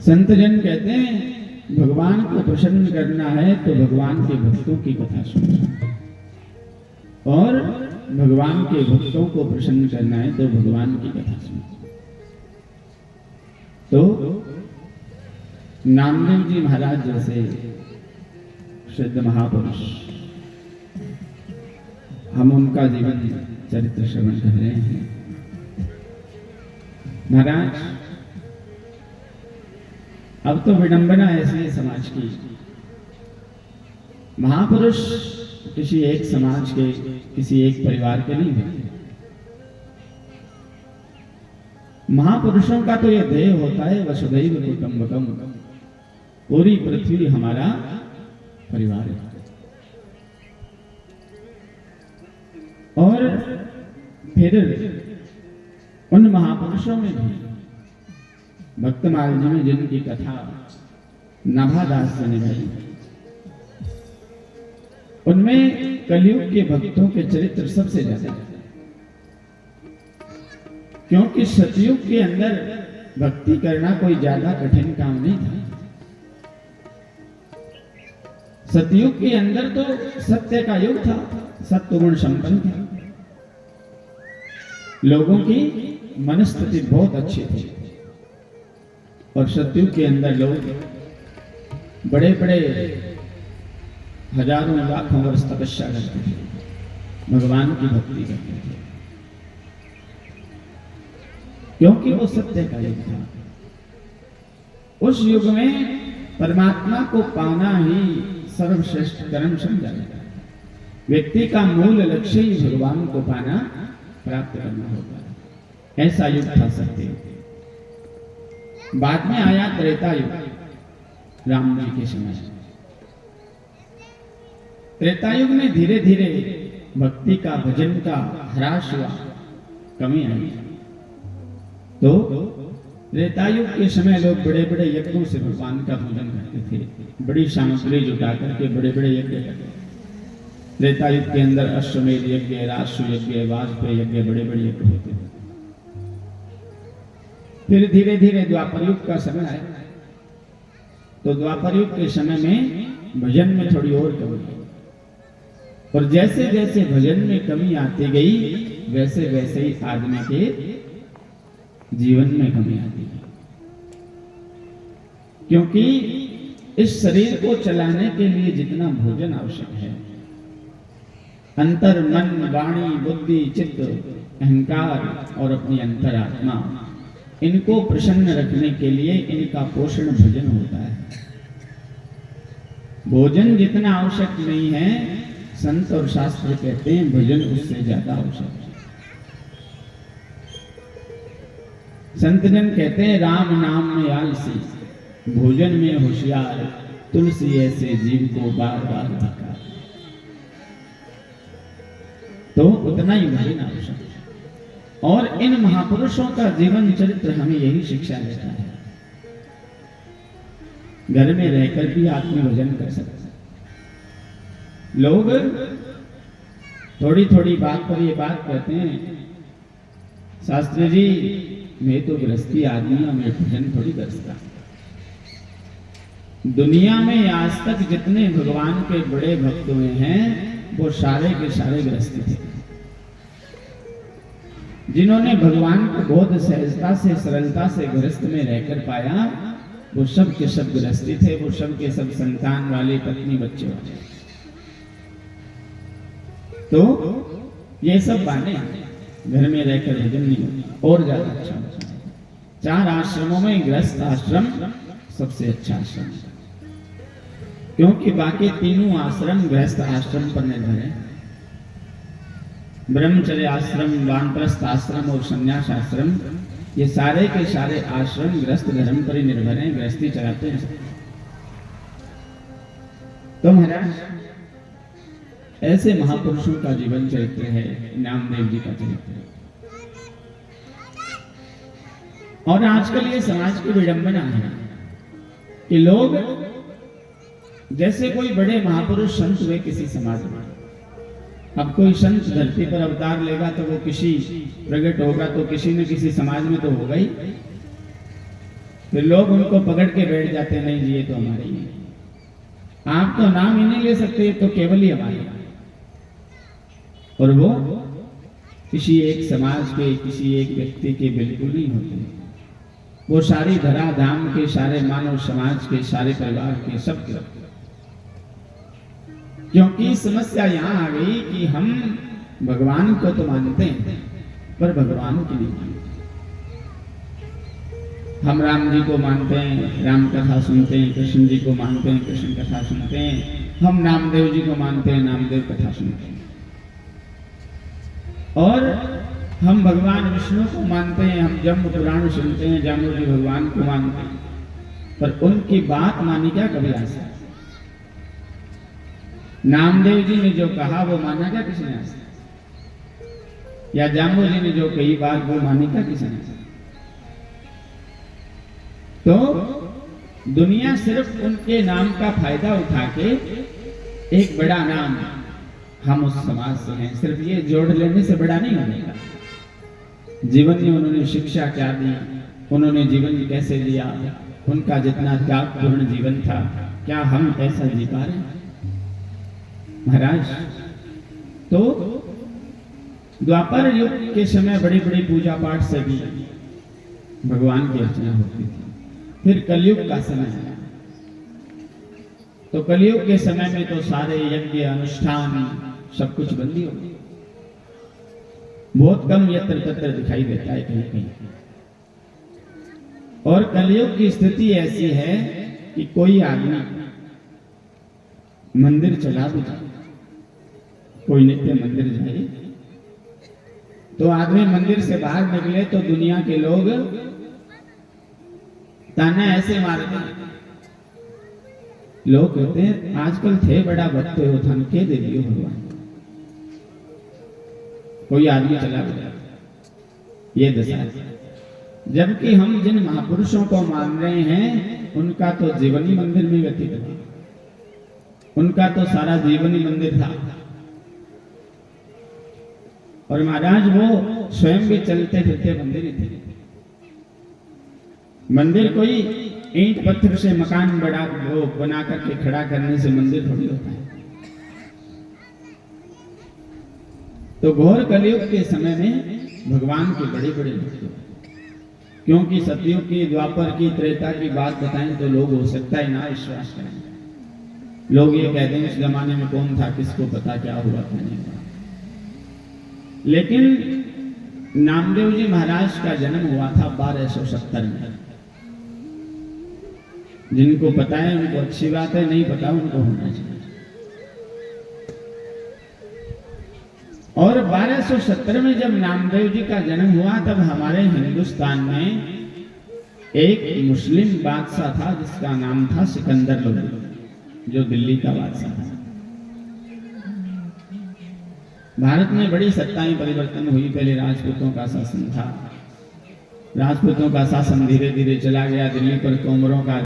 संत जन कहते हैं भगवान को प्रसन्न करना है तो भगवान के भक्तों की कथा सुनो, और भगवान के भक्तों को प्रसन्न करना है तो भगवान की कथा सुनो। तो नामदेव जी महाराज जैसे सिद्ध महापुरुष, हम उनका जीवन चरित्र श्रवण कर रहे हैं। महाराज, अब तो विडंबना ऐसी है समाज की, महापुरुष किसी एक समाज के, किसी एक परिवार के नहीं होते। महापुरुषों का तो यह ध्येय होता है वसुधैव कुटुंबकम, पूरी पृथ्वी हमारा परिवार है। और फिर उन महापुरुषों में भी भक्तमाल जी में जिनकी कथा नाभादास ने निभाई, उनमें कलयुग के भक्तों के चरित्र सबसे ज्यादा, क्योंकि सतयुग के अंदर भक्ति करना कोई ज्यादा कठिन काम नहीं था। सतयुग के अंदर तो सत्य का युग था, सत्य गुण संपन्न था, लोगों की मनस्थिति बहुत अच्छी थी। और सतयुग के अंदर लोग बड़े बड़े हजारों लाखों वर्ष तपस्या करते थे, भगवान की भक्ति करते थे, क्योंकि वो सत्य का युग था। उस युग में परमात्मा को पाना ही सर्वश्रेष्ठ कर्म समझा जाता है। व्यक्ति का मूल लक्ष्य ही भगवान को पाना, प्राप्त करना होता है। ऐसा युग था सत्य। बाद में आया त्रेता युग, राम जी के समय। त्रेता युग में धीरे धीरे भक्ति का, भजन का ह्रास हुआ, कमी आई। तो त्रेता युग के समय लोग बड़े बड़े यज्ञों से भगवान का पूजन करते थे, बड़ी सामग्री जुटा करके बड़े बड़े यज्ञ करते। त्रेता युग के अंदर अश्वमेध यज्ञ, राजसु यज्ञ, वाजपेय यज्ञ, बड़े बड़े यज्ञ होते थे। फिर धीरे धीरे द्वापर युग का समय आया, तो द्वापर युग के समय में भजन में थोड़ी और कमी आई। और जैसे जैसे भजन में कमी आती गई, वैसे वैसे ही आदमी के जीवन में कमी आती गई, क्योंकि इस शरीर को चलाने के लिए जितना भोजन आवश्यक है, अंतर मन, वाणी, बुद्धि, चित्त, अहंकार और अपनी अंतरात्मा, इनको प्रसन्न रखने के लिए इनका पोषण भजन होता है। भोजन जितना आवश्यक नहीं है, संत और शास्त्र कहते हैं भजन उससे ज्यादा आवश्यक है। संत जन कहते हैं राम नाम में आलसी, भोजन में होशियार, तुलसी ऐसे जीव को बार बार धिक्कार। तो उतना ही भजन आवश्यक है। और इन महापुरुषों का जीवन चरित्र हमें यही शिक्षा देता है। घर में रहकर भी आत्म भजन कर सकते हैं। लोग थोड़ी थोड़ी बात पर ये बात कहते हैं, शास्त्री जी मैं तो गृहस्थी आदमी हूं, मैं भजन थोड़ी कर सकता। दुनिया में आज तक जितने भगवान के बड़े भक्त हुए हैं, वो सारे के सारे गृहस्थी थे। जिन्होंने भगवान को बहुत सहजता से, सरलता से गृहस्थ में रहकर पाया, वो सब के सब गृहस्थी थे, वो सब के सब संतान वाले, पत्नी बच्चे वाले। तो ये सब बातें घर में रहकर भजन नहीं होती, और ज्यादा अच्छा होता है। 4 आश्रमों में गृहस्थ आश्रम सबसे अच्छा आश्रम है, क्योंकि बाकी तीनों आश्रम गृहस्थ आश्रम पर निर्भर है। ब्रह्मचर्य आश्रम, वानप्रस्थ आश्रम और संन्यास आश्रम, ये सारे के सारे आश्रम गृहस्थ धर्म पर ही निर्भर हैं, गृहस्थी चलाते हैं। तो महाराज, ऐसे महापुरुषों का जीवन चरित्र है नामदेव जी का चरित्र। और आजकल ये समाज की विडंबना है कि लोग, जैसे कोई बड़े महापुरुष संत हुए किसी समाज में, अब कोई संत धरती पर अवतार लेगा तो वो किसी प्रकट होगा तो किसी न किसी समाज में तो होगा ही। फिर लोग उनको पकड़ के बैठ जाते हैं, नहीं जी ये तो हमारे ही है, आप तो नाम ही नहीं ले सकते, तो केवल ही हमारे हैं। और वो किसी एक समाज के, किसी एक व्यक्ति के बिल्कुल नहीं होते, वो सारी धरा धाम के, सारे मानव समाज के, सारे परिवार के, सब के। क्योंकि समस्या यहाँ आ गई कि हम भगवान को तो मानते हैं पर भगवान की नहीं मानते। हम राम जी को मानते हैं, राम कथा सुनते हैं, कृष्ण जी को मानते हैं, कृष्ण कथा सुनते हैं, हम नामदेव जी को मानते हैं, नामदेव कथा सुनते हैं, और हम भगवान विष्णु को मानते हैं, हम जम्मू पुराण सुनते हैं, जामू जी भगवान को मानते हैं, पर उनकी बात मानी क्या कभी आशा? नामदेव जी ने जो कहा वो माना क्या किसी ने आशा? या जामू जी ने जो कही बात वो मानी क्या किसी ने? तो दुनिया सिर्फ उनके नाम का फायदा उठा के एक बड़ा नाम, हम उस समाज से हैं, सिर्फ ये जोड़ लेने से बड़ा नहीं होने का। जीवन में उन्होंने शिक्षा क्या दी, उन्होंने जीवन कैसे लिया, उनका जितना त्यागपूर्ण जीवन था, क्या हम ऐसा जी पा रहे हैं महाराज? तो द्वापर युग के समय बड़ी बड़ी पूजा पाठ से भी भगवान की अर्चना होती थी। फिर कलयुग का समय आया, तो कलयुग के समय में तो सारे यज्ञ अनुष्ठान सब कुछ बंदी हो गई, बहुत कम यत्र तत्र दिखाई देता है कहीं कहीं। और कलयुग की स्थिति ऐसी है कि कोई आदमी मंदिर चला भी जाए, कोई नित्य मंदिर जाए, तो आदमी मंदिर से बाहर निकले तो दुनिया के लोग ताना ऐसे मारते हैं। लोग कहते हैं आजकल थे बड़ा भक्त हो थान के दे दियो भगवान। कोई आदमी चला गया, ये दशा। जबकि हम जिन महापुरुषों को मान रहे हैं उनका तो जीवन ही मंदिर में व्यतीत था, उनका तो सारा जीवन ही मंदिर था। और महाराज वो स्वयं भी चलते फिरते मंदिर ही थे। मंदिर कोई ईंट पत्थर से मकान बना करके खड़ा करने से मंदिर थोड़ी होता है। तो घोर कलयुग के समय में भगवान के बड़े बड़े भक्त, क्योंकि सतयुग की, द्वापर की, त्रेता की बात बताएं तो लोग हो सकता है ना विश्वास करें। लोग ये कहते हैं इस जमाने में कौन था, किसको पता क्या हुआ था नहीं हुआ। लेकिन नामदेव जी महाराज का जन्म हुआ था 1270 में। जिनको पता है उनको अच्छी बात है, नहीं पता उनको होना चाहिए। और 1270 में जब नामदेव जी का जन्म हुआ तब हमारे हिंदुस्तान में एक मुस्लिम बादशाह था जिसका नाम था सिकंदर लोधी, जो दिल्ली का बादशाह था। भारत में बड़ी सत्ताएं परिवर्तन हुई। पहले राजपूतों का शासन था, राजपूतों का शासन धीरे धीरे चला गया, दिल्ली पर तोमरों का